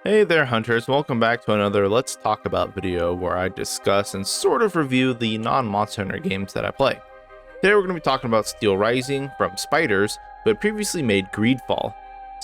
Hey there hunters, welcome back to another Let's Talk About video where I discuss and sort of review the non-Monster Hunter games that I play. Today we're going to be talking about Steelrising from Spiders, who had previously made Greedfall.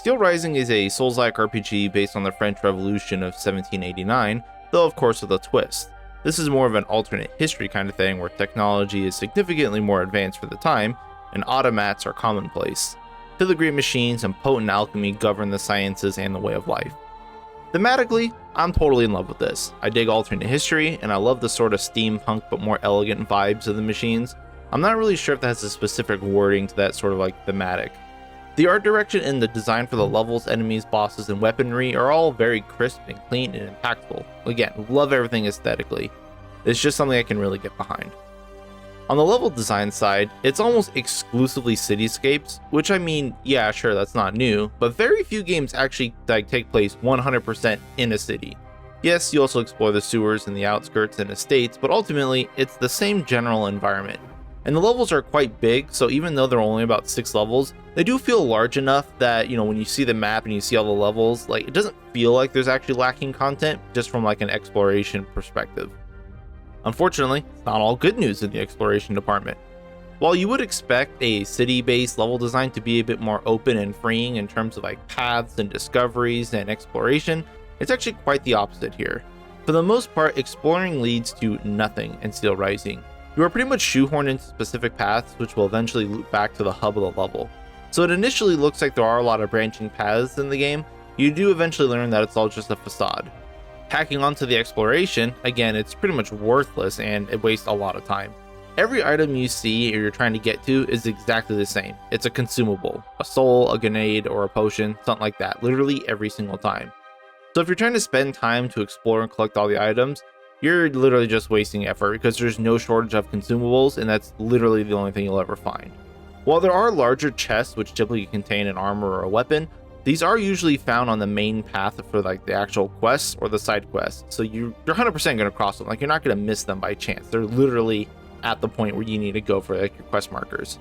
Steelrising is a Souls-like RPG based on the French Revolution of 1789, though of course with a twist. This is more of an alternate history kind of thing where technology is significantly more advanced for the time, and automats are commonplace. Filigree machines and potent alchemy govern the sciences and the way of life. Thematically, I'm totally in love with this. I dig alternate history, and I love the sort of steampunk but more elegant vibes of the machines. I'm not really sure if that has a specific wording to that sort of like thematic. The art direction and the design for the levels, enemies, bosses, and weaponry are all very crisp and clean and impactful. Again, love everything aesthetically. It's just something I can really get behind. On the level design side, it's almost exclusively cityscapes, which I mean, yeah, sure, that's not new, but very few games actually take place 100% in a city. Yes, you also explore the sewers and the outskirts and estates, but ultimately, it's the same general environment. And the levels are quite big, so even though they're only about 6 levels, they do feel large enough that, when you see the map and you see all the levels, it doesn't feel like there's actually lacking content, just from an exploration perspective. Unfortunately, it's not all good news in the exploration department. While you would expect a city-based level design to be a bit more open and freeing in terms of paths and discoveries and exploration, it's actually quite the opposite here. For the most part, exploring leads to nothing in Steelrising. You are pretty much shoehorned into specific paths which will eventually loop back to the hub of the level. So it initially looks like there are a lot of branching paths in the game. You do eventually learn that it's all just a facade. Tacking onto the exploration, again, it's pretty much worthless and it wastes a lot of time. Every item you see or you're trying to get to is exactly the same. It's a consumable, a soul, a grenade, or a potion, something like that, literally every single time. So if you're trying to spend time to explore and collect all the items, you're literally just wasting effort because there's no shortage of consumables and that's literally the only thing you'll ever find. While there are larger chests which typically contain an armor or a weapon, these are usually found on the main path for the actual quests or the side quests, so you're 100% going to cross them. You're not going to miss them by chance. They're literally at the point where you need to go for your quest markers.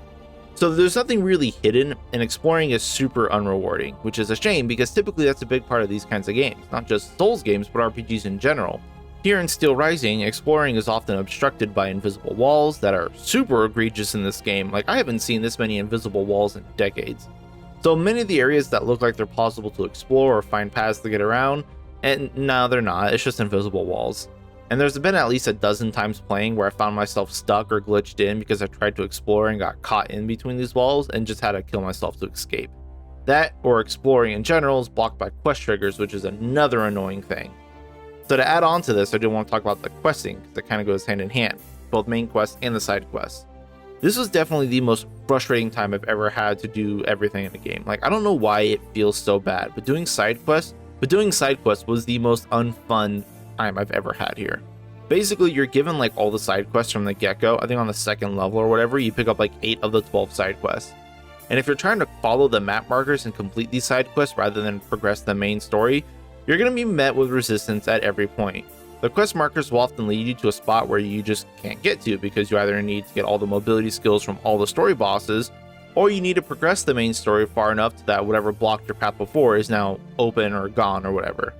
So there's nothing really hidden, and exploring is super unrewarding, which is a shame because typically that's a big part of these kinds of games, not just Souls games but RPGs in general. Here in Steelrising, exploring is often obstructed by invisible walls that are super egregious in this game. I haven't seen this many invisible walls in decades. So many of the areas that look like they're possible to explore or find paths to get around, and no, they're not, it's just invisible walls. And there's been at least a dozen times playing where I found myself stuck or glitched in because I tried to explore and got caught in between these walls and just had to kill myself to escape. That, or exploring in general, is blocked by quest triggers, which is another annoying thing. So to add on to this, I do want to talk about the questing, because it kind of goes hand in hand, both main quests and the side quests. This was definitely the most frustrating time I've ever had to do everything in the game. I don't know why it feels so bad, but doing side quests was the most unfun time I've ever had here. Basically, you're given all the side quests from the get-go. I think on the second level or whatever, you pick up 8 of the 12 side quests. And if you're trying to follow the map markers and complete these side quests rather than progress the main story, you're going to be met with resistance at every point. The quest markers will often lead you to a spot where you just can't get to because you either need to get all the mobility skills from all the story bosses, or you need to progress the main story far enough that whatever blocked your path before is now open or gone or whatever.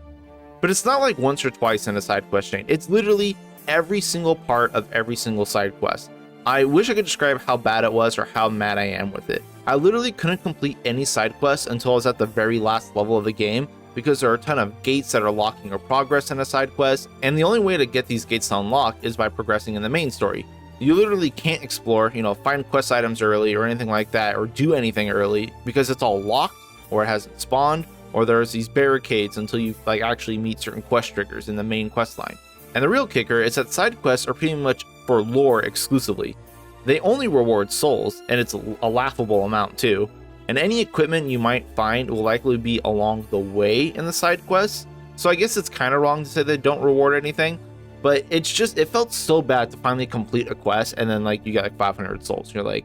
But it's not once or twice in a side quest chain, it's literally every single part of every single side quest. I wish I could describe how bad it was or how mad I am with it. I literally couldn't complete any side quests until I was at the very last level of the game, because there are a ton of gates that are locking your progress in a side quest, and the only way to get these gates to unlock is by progressing in the main story. You literally can't explore, find quest items early or anything like that, or do anything early, because it's all locked, or it hasn't spawned, or there's these barricades until you actually meet certain quest triggers in the main quest line. And the real kicker is that side quests are pretty much for lore exclusively. They only reward souls, and it's a laughable amount too. And any equipment you might find will likely be along the way in the side quests. So I guess it's kind of wrong to say they don't reward anything, but it felt so bad to finally complete a quest and then you get 500 souls. You're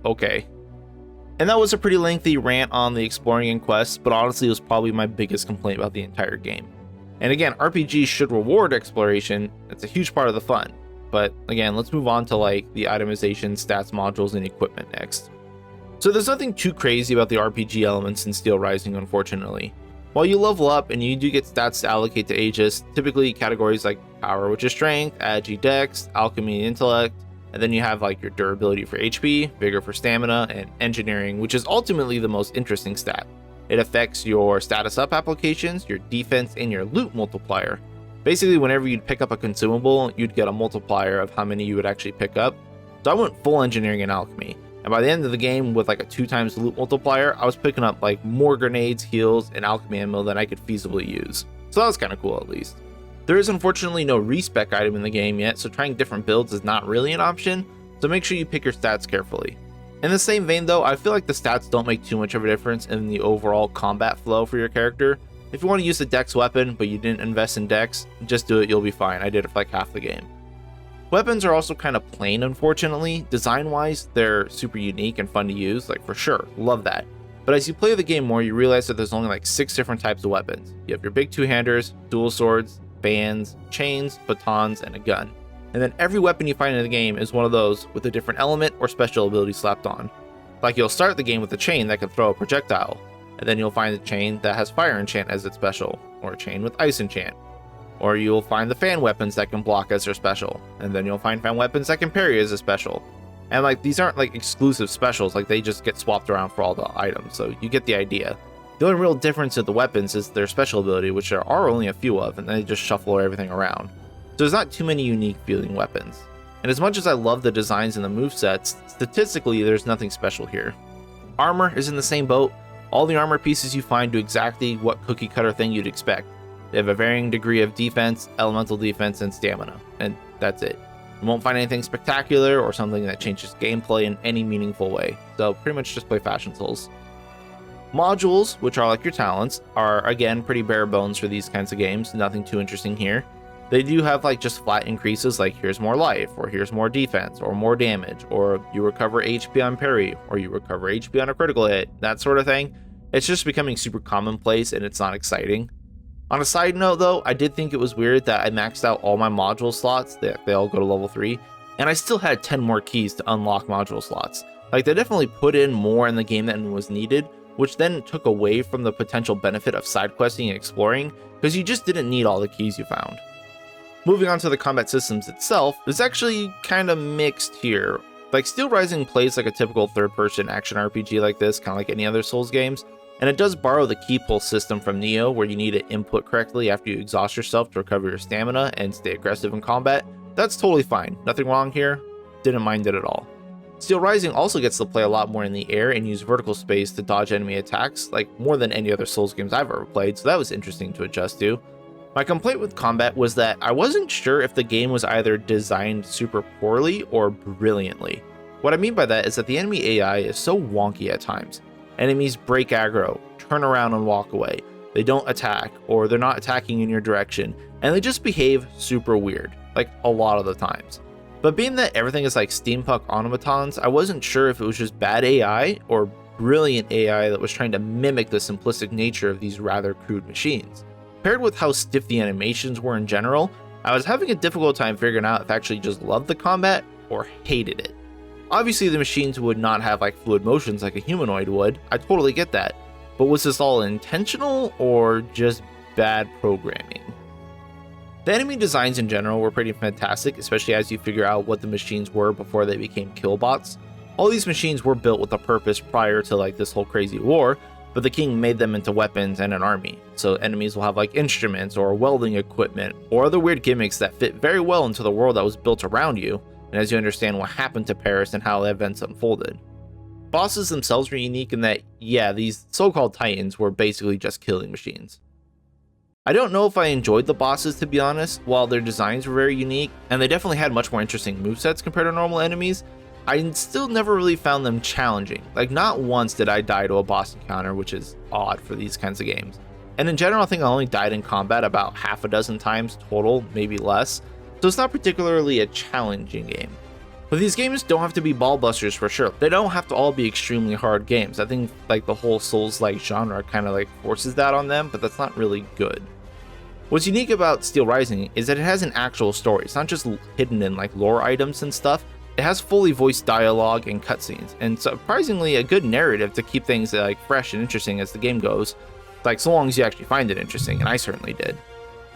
okay. And that was a pretty lengthy rant on the exploring and quests, but honestly it was probably my biggest complaint about the entire game. And again, RPGs should reward exploration. It's a huge part of the fun. But again, let's move on to the itemization, stats, modules, and equipment next. So there's nothing too crazy about the RPG elements in Steelrising, unfortunately. While you level up and you do get stats to allocate to Aegis, typically categories like power, which is strength, agi dex, alchemy intellect, and then you have like your durability for HP, vigor for stamina, and engineering, which is ultimately the most interesting stat. It affects your status up applications, your defense, and your loot multiplier. Basically, whenever you'd pick up a consumable, you'd get a multiplier of how many you would actually pick up. So I went full engineering and alchemy. And by the end of the game, with like a 2x loot multiplier, I was picking up like more grenades, heals, and alchemy ammo than I could feasibly use. So that was kind of cool at least. There is unfortunately no respec item in the game yet, so trying different builds is not really an option, so make sure you pick your stats carefully. In the same vein though, I feel like the stats don't make too much of a difference in the overall combat flow for your character. If you want to use a dex weapon, but you didn't invest in dex, just do it, you'll be fine. I did it for like half the game. Weapons are also kind of plain, unfortunately. Design-wise, they're super unique and fun to use, like for sure, love that. But as you play the game more, you realize that there's only like 6 different types of weapons. You have your big two-handers, dual swords, bands, chains, batons, and a gun. And then every weapon you find in the game is one of those with a different element or special ability slapped on. Like you'll start the game with a chain that can throw a projectile, and then you'll find a chain that has fire enchant as its special, or a chain with ice enchant. Or you'll find the fan weapons that can block as their special, and then you'll find fan weapons that can parry as a special. And like these aren't like exclusive specials, like they just get swapped around for all the items, so you get the idea. The only real difference of the weapons is their special ability, which there are only a few of, and they just shuffle everything around. So there's not too many unique feeling weapons. And as much as I love the designs and the movesets, statistically there's nothing special here. Armor is in the same boat. All the armor pieces you find do exactly what cookie cutter thing you'd expect. They have a varying degree of defense, elemental defense, and stamina, and that's it. You won't find anything spectacular or something that changes gameplay in any meaningful way, so pretty much just play Fashion Souls. Modules, which are like your talents, are again pretty bare bones for these kinds of games, nothing too interesting here. They do have like just flat increases like here's more life, or here's more defense, or more damage, or you recover HP on parry, or you recover HP on a critical hit, that sort of thing. It's just becoming super commonplace and it's not exciting. On a side note though, I did think it was weird that I maxed out all my module slots, they all go to level 3, and I still had 10 more keys to unlock module slots. Like they definitely put in more in the game than was needed, which then took away from the potential benefit of side questing and exploring, because you just didn't need all the keys you found. Moving on to the combat systems itself, it's actually kind of mixed here. Like Steelrising plays like a typical third-person action RPG like this, kind of like any other Souls games, and it does borrow the key pull system from Neo, where you need to input correctly after you exhaust yourself to recover your stamina and stay aggressive in combat. That's totally fine, nothing wrong here, didn't mind it at all. Steelrising also gets to play a lot more in the air and use vertical space to dodge enemy attacks, like more than any other Souls games I've ever played, so that was interesting to adjust to. My complaint with combat was that I wasn't sure if the game was either designed super poorly or brilliantly. What I mean by that is that the enemy AI is so wonky at times. Enemies break aggro, turn around and walk away, they don't attack, or they're not attacking in your direction, and they just behave super weird, like a lot of the times. But being that everything is like steampunk automatons, I wasn't sure if it was just bad AI or brilliant AI that was trying to mimic the simplistic nature of these rather crude machines. Paired with how stiff the animations were in general, I was having a difficult time figuring out if I actually just loved the combat or hated it. Obviously the machines would not have like fluid motions like a humanoid would, I totally get that, but was this all intentional or just bad programming? The enemy designs in general were pretty fantastic, especially as you figure out what the machines were before they became killbots. All these machines were built with a purpose prior to like this whole crazy war, but the king made them into weapons and an army, so enemies will have like instruments or welding equipment or other weird gimmicks that fit very well into the world that was built around you, and as you understand what happened to Paris and how the events unfolded. Bosses themselves were unique in that, yeah, these so-called titans were basically just killing machines. I don't know if I enjoyed the bosses, to be honest. While their designs were very unique, and they definitely had much more interesting movesets compared to normal enemies, I still never really found them challenging. Like, not once did I die to a boss encounter, which is odd for these kinds of games. And in general, I think I only died in combat about half a dozen times total, maybe less, so it's not particularly a challenging game. But these games don't have to be ball busters for sure. They don't have to all be extremely hard games. I think like the whole Souls-like genre kind of like forces that on them, but that's not really good. What's unique about Steelrising is that it has an actual story. It's not just hidden in like lore items and stuff. It has fully voiced dialogue and cutscenes, and surprisingly a good narrative to keep things like fresh and interesting as the game goes. Like, so long as you actually find it interesting, and I certainly did.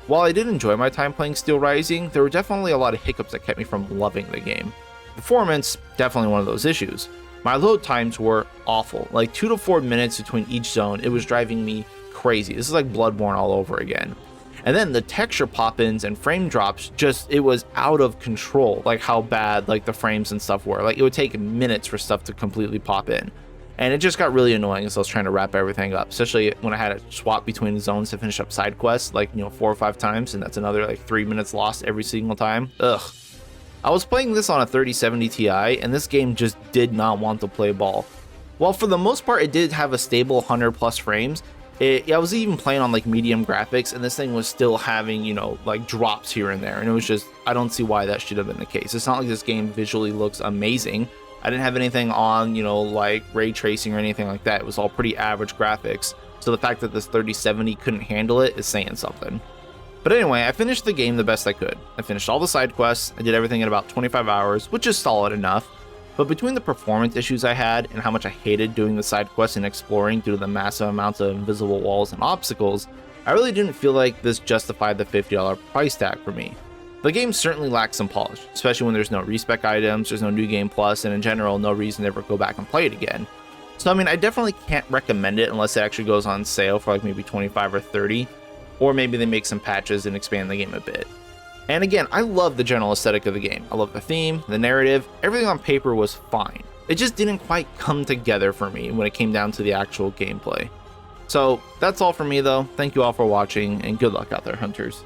While I did enjoy my time playing Steelrising, there were definitely a lot of hiccups that kept me from loving the game. Performance, definitely one of those issues. My load times were awful, like 2 to 4 minutes between each zone. It was driving me crazy. This is like Bloodborne all over again. And then the texture pop-ins and frame drops, it was out of control, like how bad like the frames and stuff were. Like, it would take minutes for stuff to completely pop in. And it just got really annoying as I was trying to wrap everything up, especially when I had to swap between the zones to finish up side quests, like, 4 or 5 times, and that's another like 3 minutes lost every single time. Ugh. I was playing this on a 3070 Ti, and this game just did not want to play ball. While for the most part it did have a stable 100 plus frames, I was even playing on like medium graphics, and this thing was still having, like drops here and there, and it was just, I don't see why that should have been the case. It's not like this game visually looks amazing. I didn't have anything on, like ray tracing or anything like that. It was all pretty average graphics. So the fact that this 3070 couldn't handle it is saying something. But anyway, I finished the game the best I could. I finished all the side quests. I did everything in about 25 hours, which is solid enough. But between the performance issues I had and how much I hated doing the side quests and exploring due to the massive amounts of invisible walls and obstacles, I really didn't feel like this justified the $50 price tag for me. The game certainly lacks some polish, especially when there's no respec items, there's no new game plus, and in general, no reason to ever go back and play it again. So I mean, I definitely can't recommend it unless it actually goes on sale for like maybe 25 or 30, or maybe they make some patches and expand the game a bit. And again, I love the general aesthetic of the game. I love the theme, the narrative, everything on paper was fine. It just didn't quite come together for me when it came down to the actual gameplay. So that's all for me though. Thank you all for watching, and good luck out there, hunters.